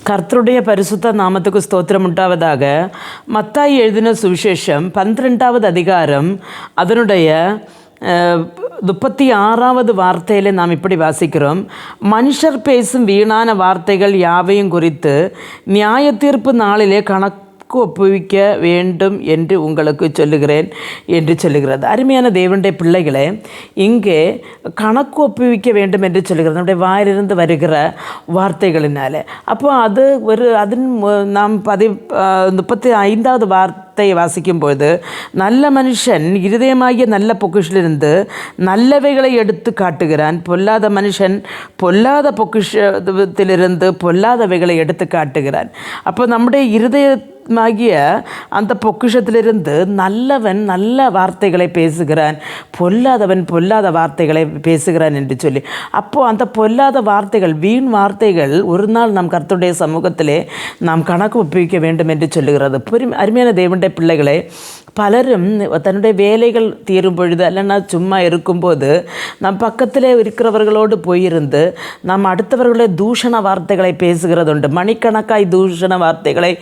கர்த்தருடைய பரிசுத்த நாமத்துக்கு ஸ்தோத்திரம் உண்டாவதாக. மத்தாய் எழுதின சுவிசேஷம் 12வது அதிகாரம் அதனுடைய 36வது வார்த்தையில் நாம் இப்படி வாசிக்கிறோம். மனுஷர் பேசும் வீணான வார்த்தைகள் யாவையும் குறித்து நியாய தீர்ப்பு நாளிலே ஒப்புவிக்க வேண்டும் என்று உங்களுக்கு சொல்லுகிறேன் என்று சொல்லுகிறது. அருமையான தேவனுடைய பிள்ளைகளே, இங்கே கணக்கு ஒப்புவிக்க வேண்டும் என்று சொல்லுகிறது நம்முடைய வாயிலிருந்து வருகிற வார்த்தைகளினால. அப்போ அது நாம் 35வது வார்த்தையை வாசிக்கும்போது, நல்ல மனுஷன் இருதயமாகிய நல்ல பொக்கிஷத்திலிருந்து நல்லவைகளை எடுத்து காட்டுகிறான், பொல்லாத மனுஷன் பொல்லாத பொக்கிஷத்திலிருந்து பொல்லாதவைகளை எடுத்து காட்டுகிறான். அப்போ நம்முடைய இருதயமாகிய அந்த பொக்கிஷத்திலிருந்து நல்லவன் நல்ல வார்த்தைகளை பேசுகிறான், பொல்லாதவன் பொல்லாத வார்த்தைகளை பேசுகிறான் என்று சொல்லி, அப்போது அந்த பொல்லாத வார்த்தைகள், வீண் வார்த்தைகள் ஒரு நாள் நம் கர்த்தருடைய சமூகத்திலே நாம் கணக்கு ஒப்புவிக்க வேண்டும் என்று சொல்லுகிறது. அருமையான தேவனுடைய பிள்ளைகளை, பலரும் தன்னுடைய வேலைகள் தீரும் பொழுது இல்லைன்னா சும்மா இருக்கும்போது நம் பக்கத்தில் இருக்கிறவர்களோடு போயிருந்து நாம் அடுத்தவர்களுடைய தூஷண வார்த்தைகளை பேசுகிறது உண்டு. மணிக்கணக்காய் தூஷண வார்த்தைகளை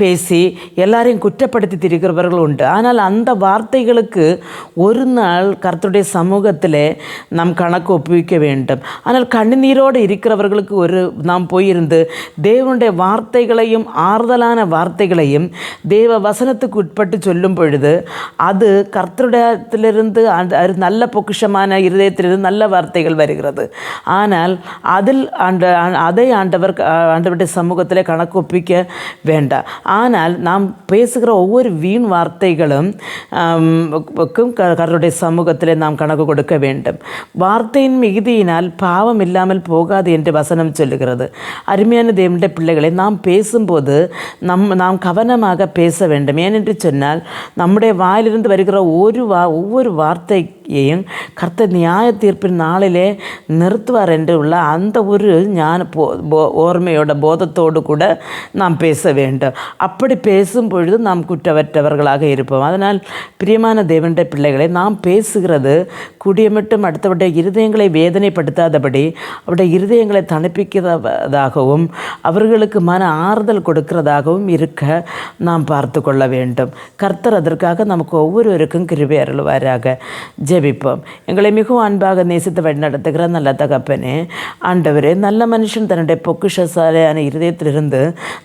பேசி எல்லாரையும் குற்றப்படுத்தி திரிக்கிறவர்கள் உண்டு. ஆனால் அந்த வார்த்தைகளுக்கு ஒரு நாள் கர்த்தருடைய சமூகத்திலே நாம் கணக்கு ஒப்புவிக்க வேண்டும். ஆனால் கண்ணீரோடு இருக்கிறவர்களுக்கு நாம் போயிருந்து தேவனுடைய வார்த்தைகளையும் ஆறுதலான வார்த்தைகளையும் தேவ வசனத்துக்கு உட்பட்டு சொல்லும் பொழுது அது கர்த்தரிடத்திலிருந்து நல்ல பொக்கிஷமான இருதயத்திலிருந்து நல்ல வார்த்தைகள் வருகிறது. ஆனால் அதை ஆண்டவருடைய சமூகத்திலே கணக்கு ஒப்பிக்க வேண்டாம். ஆனால் நாம் பேசுகிற ஒவ்வொரு வீண் வார்த்தைகளும் கர்த்தருடைய சமூகத்திலே நாம் கணக்கு கொடுக்க வேண்டும். வார்த்தையின் மிகுதியினால் பாவம் இல்லாமல் போகாது என்று வசனம் சொல்லுகிறது. அருமையான தேவனுடைய பிள்ளைகளை, நாம் பேசும்போது நாம் கவனமாக பேச வேண்டும். ஏனென்று சொன்னால் நம்முடைய வாயிலிருந்து வருகிற ஒவ்வொரு வார்த்தையையும் கர்த்தர் நியாய தீர்ப்பின் நாளிலே நிறுத்துவார் என்று உள்ள அந்த ஒரு ஓர்மையோட போதத்தோடு கூட நாம் பேச வேண்டும். அப்படி பேசும் பொழுது நாம் குற்றவற்றவர்களாக இருப்போம். அதனால் பிரியமான தேவனுடைய பிள்ளைகளை, நாம் பேசுகிறது குடியமட்டும் அடுத்தவருடைய இருதயங்களை வேதனைப்படுத்தாதபடி அவருடைய இருதயங்களை தணிப்பிக்கிறதாகவும் அவர்களுக்கு மன ஆறுதல் கொடுக்கிறதாகவும் இருக்க நாம் பார்த்து கொள்ள வேண்டும். கர்த்தர் அதற்காக நமக்கு ஒவ்வொருவருக்கும் கிருபை அருள்வாராக. ஜெபிப்போம். எங்களை மிகவும் அன்பாக நேசித்து வழிநடத்துகிற நல்ல தகப்பனே, ஆண்டவரே, நல்ல மனுஷன் தன்னுடைய பொக்கிஷசாலையான இருதயத்திலிருந்து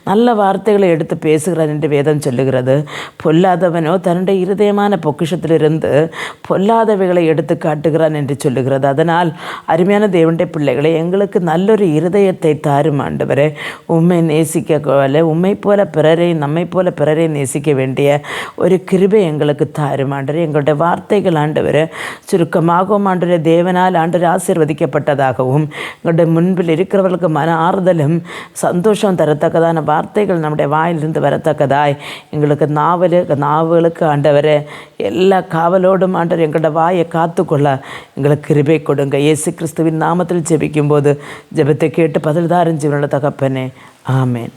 நல்ல வார்த்தைகளை எடுத்து பேசுகிறான் என்று வேதம் சொல்லுகிறது. பொல்லாதவனோ தன்னுடைய இருதயமான பொக்கிஷத்திலிருந்து பொல்லாதவைகளை எடுத்து காட்டுகிறான் என்று சொல்லுகிறது. அதனால் அருமையான தேவனுடைய பிள்ளைகளை, எங்களுக்கு நல்லொரு இருதயத்தை தாரும் ஆண்டவரே. உம்மை நேசிக்க உம்மை போல பிறரை நம்மை போல பிறரை நேசிக்க வேண்டிய ஒரு கிருபை எங்களுக்கு தாரும் ஆண்டவரே. எங்களுடைய வார்த்தைகள் ஆண்டவரே சுருக்கமாகவும் ஆண்டவரே தேவனால் ஆண்டவரே ஆசீர்வதிக்கப்பட்டதாகவும் எங்களுடைய முன்பில் இருக்கிறவர்களுக்கு மன ஆறுதலும் சந்தோஷம் தரத்தக்கதான வார்த்தைகள் நம்முடைய வாயிலிருந்து வரத்தக்கதாய் எங்களுக்கு நாவலுக்கு ஆண்டவரே எல்லா காவலோடும் ஆண்டவர் எங்களுடைய வாயை காத்துக்கொள்ள எங்களுக்கு கிருபை கொடுங்க. இயேசு கிறிஸ்துவின் நாமத்தில் ஜெபிக்கும்போது ஜெபத்தை கேட்டு பதில் தாரும் ஜீவனுள்ள தகப்பனே, ஆமேன்.